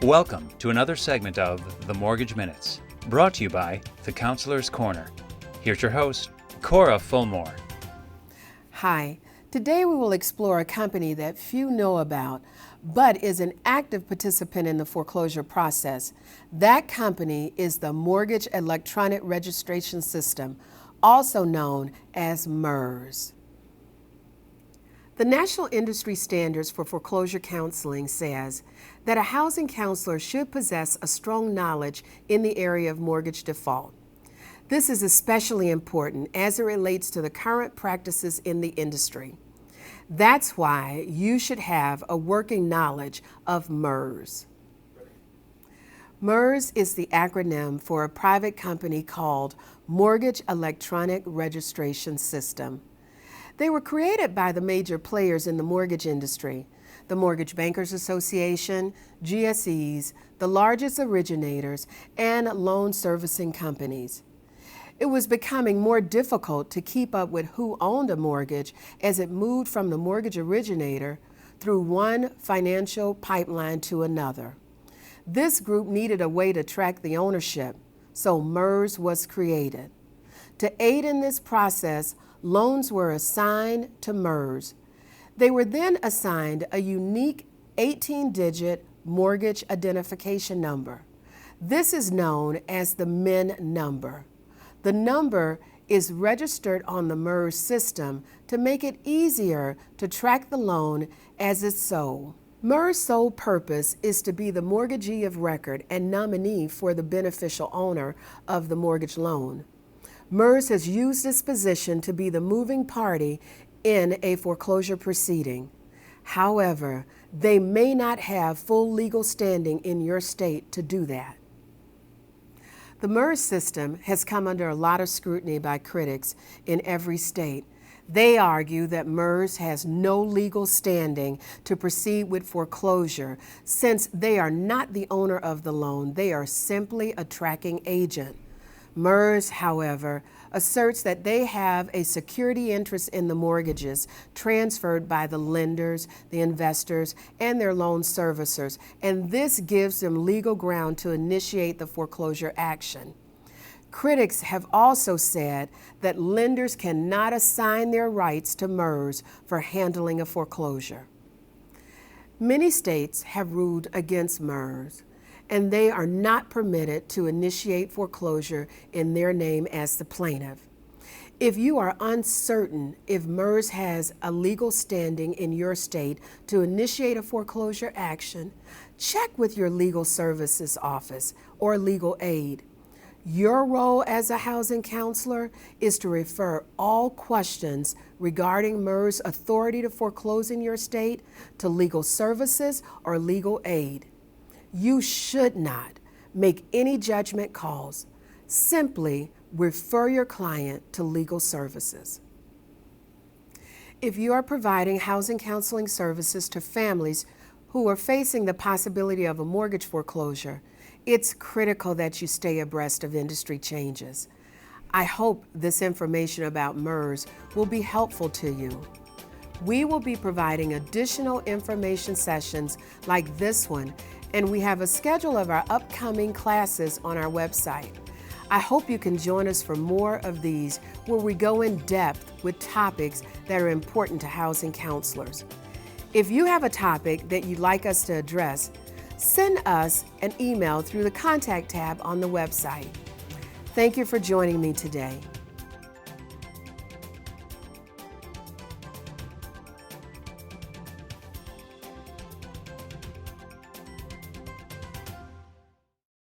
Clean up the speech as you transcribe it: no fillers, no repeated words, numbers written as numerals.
Welcome to another segment of The Mortgage Minutes, brought to you by The Counselor's Corner. Here's your host, Cora Fulmore. Hi, today we will explore a company that few know about, but is an active participant in the foreclosure process. That company is the Mortgage Electronic Registration System, also known as MERS. The National Industry Standards for Foreclosure Counseling says that a housing counselor should possess a strong knowledge in the area of mortgage default. This is especially important as it relates to the current practices in the industry. That's why you should have a working knowledge of MERS. MERS is the acronym for a private company called Mortgage Electronic Registration System. They were created by the major players in the mortgage industry, the Mortgage Bankers Association, GSEs, the largest originators, and loan servicing companies. It was becoming more difficult to keep up with who owned a mortgage as it moved from the mortgage originator through one financial pipeline to another. This group needed a way to track the ownership, so MERS was created. To aid in this process, loans were assigned to MERS. They were then assigned a unique 18-digit mortgage identification number. This is known as the MIN number. The number is registered on the MERS system to make it easier to track the loan as it's sold. MERS' sole purpose is to be the mortgagee of record and nominee for the beneficial owner of the mortgage loan. MERS has used its position to be the moving party in a foreclosure proceeding. However, they may not have full legal standing in your state to do that. The MERS system has come under a lot of scrutiny by critics in every state. They argue that MERS has no legal standing to proceed with foreclosure since they are not the owner of the loan, they are simply a tracking agent. MERS, however, asserts that they have a security interest in the mortgages transferred by the lenders, the investors, and their loan servicers, and this gives them legal ground to initiate the foreclosure action. Critics have also said that lenders cannot assign their rights to MERS for handling a foreclosure. Many states have ruled against MERS, and they are not permitted to initiate foreclosure in their name as the plaintiff. If you are uncertain if MERS has a legal standing in your state to initiate a foreclosure action, check with your legal services office or legal aid. Your role as a housing counselor is to refer all questions regarding MERS' authority to foreclose in your state to legal services or legal aid. You should not make any judgment calls. Simply refer your client to legal services. If you are providing housing counseling services to families who are facing the possibility of a mortgage foreclosure, it's critical that you stay abreast of industry changes. I hope this information about MERS will be helpful to you. We will be providing additional information sessions like this one, and we have a schedule of our upcoming classes on our website. I hope you can join us for more of these where we go in depth with topics that are important to housing counselors. If you have a topic that you'd like us to address, send us an email through the contact tab on the website. Thank you for joining me today.